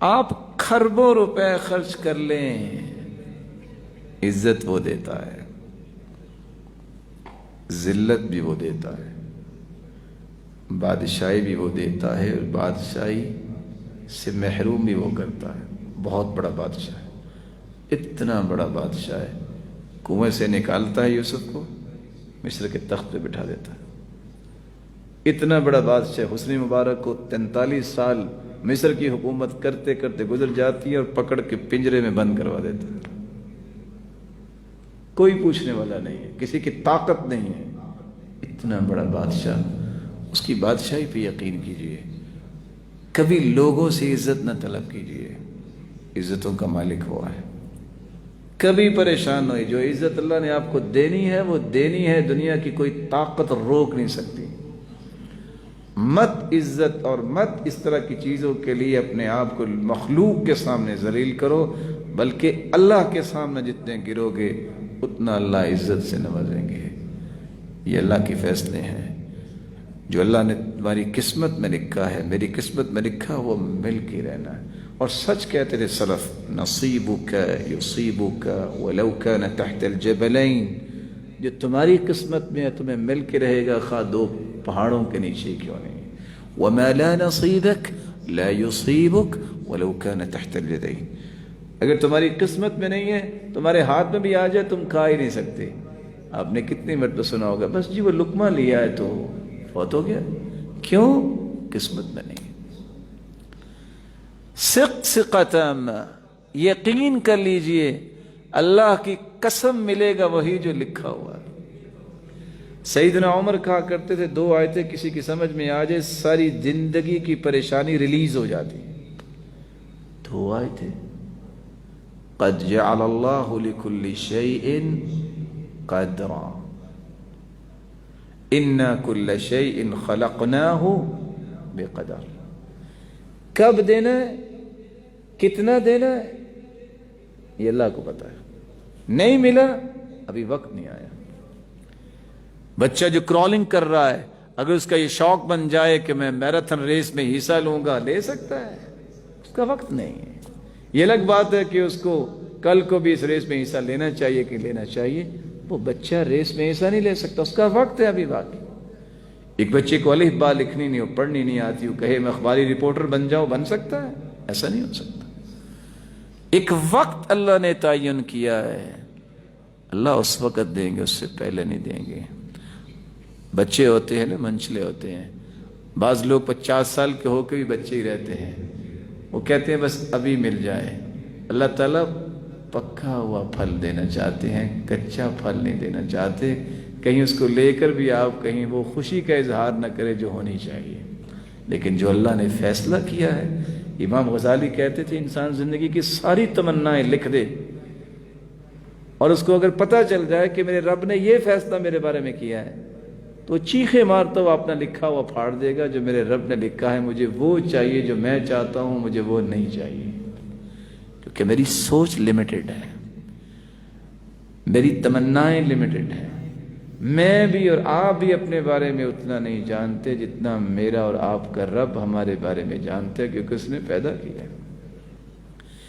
آپ خربوں روپے خرچ کر لیں، عزت وہ دیتا ہے، ذلت بھی وہ دیتا ہے، بادشاہی بھی وہ دیتا ہے، اور بادشاہی سے محروم بھی وہ کرتا ہے۔ بہت بڑا بادشاہ ہے، اتنا بڑا بادشاہ ہے، کنویں سے نکالتا ہے یوسف کو، مصر کے تخت پہ بٹھا دیتا ہے۔ اتنا بڑا بادشاہ حسنی مبارک کو 43 سال مصر کی حکومت کرتے کرتے گزر جاتی ہے، اور پکڑ کے پنجرے میں بند کروا دیتا ہے۔ کوئی پوچھنے والا نہیں ہے، کسی کی طاقت نہیں ہے۔ اتنا بڑا بادشاہ، اس کی بادشاہی پہ یقین کیجئے، کبھی لوگوں سے عزت نہ طلب کیجئے، عزتوں کا مالک ہوا ہے۔ کبھی پریشان ہوئی، جو عزت اللہ نے آپ کو دینی ہے وہ دینی ہے، دنیا کی کوئی طاقت روک نہیں سکتی۔ مت عزت اور مت اس طرح کی چیزوں کے لیے اپنے آپ کو مخلوق کے سامنے ذلیل کرو، بلکہ اللہ کے سامنے جتنے گرو گے اتنا اللہ عزت سے نوازیں گے۔ یہ اللہ کے فیصلے ہیں، جو اللہ نے تمہاری قسمت میں لکھا ہے، میری قسمت میں لکھا وہ مل کے رہنا ہے۔ اور سچ کہتے تھے سلف، نصیبک یصیبک ولو کان تحت الجبلین، جو تمہاری قسمت میں ہے تمہیں مل کے رہے گا، خواہ دو پہاڑوں کے نیچے کیوں نہیں۔ وما لا نصیبک لا یصیبک ولو کان تحت الجدین، اگر تمہاری قسمت میں نہیں ہے، تمہارے ہاتھ میں بھی آ جائے تم کھا ہی نہیں سکتے۔ آپ نے کتنی مرتبہ سنا ہوگا، بس جی وہ لقمہ لیا ہے تو فوت ہو گیا، کیوں؟ قسمت میں نہیں۔ ثقۃ، یقین کر لیجئے اللہ کی قسم ملے گا وہی جو لکھا ہوا ہے۔ سیدنا عمر کہا کرتے تھے، دو آیتیں کسی کی سمجھ میں آ جائے ساری زندگی کی پریشانی ریلیز ہو جاتی۔ دو آیتیں، قد جعل اللہ لکل شیء قدرا انا کل شیء خلقناہ بقدر۔ کب دینا ہے، کتنا دینا ہے، یہ اللہ کو پتا ہے۔ نہیں ملا، ابھی وقت نہیں آیا۔ بچہ جو کرالنگ کر رہا ہے، اگر اس کا یہ شوق بن جائے کہ میں میراتھن ریس میں حصہ لوں گا، لے سکتا ہے، اس کا وقت نہیں ہے۔ یہ الگ بات ہے کہ اس کو کل کو بھی اس ریس میں حصہ لینا چاہیے کہ لینا چاہیے، وہ بچہ ریس میں حصہ نہیں لے سکتا، اس کا وقت ہے ابھی باقی۔ ایک بچے کو الف با لکھنی نہیں ہو، پڑھنی نہیں آتی ہو، کہے میں اخباری رپورٹر بن جاؤں، بن سکتا ہے؟ ایسا نہیں ہو سکتا۔ ایک وقت اللہ نے تعین کیا ہے، اللہ اس وقت دیں گے، اس سے پہلے نہیں دیں گے۔ بچے ہوتے ہیں نا، منچلے ہوتے ہیں، بعض لوگ 50 سال کے ہو کے بھی بچے ہی رہتے ہیں، وہ کہتے ہیں بس ابھی مل جائے۔ اللہ تعالیٰ پکا ہوا پھل دینا چاہتے ہیں، کچا پھل نہیں دینا چاہتے، کہیں اس کو لے کر بھی آپ کہیں وہ خوشی کا اظہار نہ کرے جو ہونی چاہیے۔ لیکن جو اللہ نے فیصلہ کیا ہے، امام غزالی کہتے تھے انسان زندگی کی ساری تمنائیں لکھ دے، اور اس کو اگر پتہ چل جائے کہ میرے رب نے یہ فیصلہ میرے بارے میں کیا ہے، تو چیخے مارتا ہوا اپنا لکھا ہوا پھاڑ دے گا، جو میرے رب نے لکھا ہے مجھے وہ چاہیے، جو میں چاہتا ہوں مجھے وہ نہیں چاہیے، کیونکہ میری سوچ لمیٹڈ ہے، میری تمنائیں لمیٹڈ ہیں۔ میں بھی اور آپ بھی اپنے بارے میں اتنا نہیں جانتے جتنا میرا اور آپ کا رب ہمارے بارے میں جانتے ہیں، کیونکہ اس نے پیدا کیا ہے۔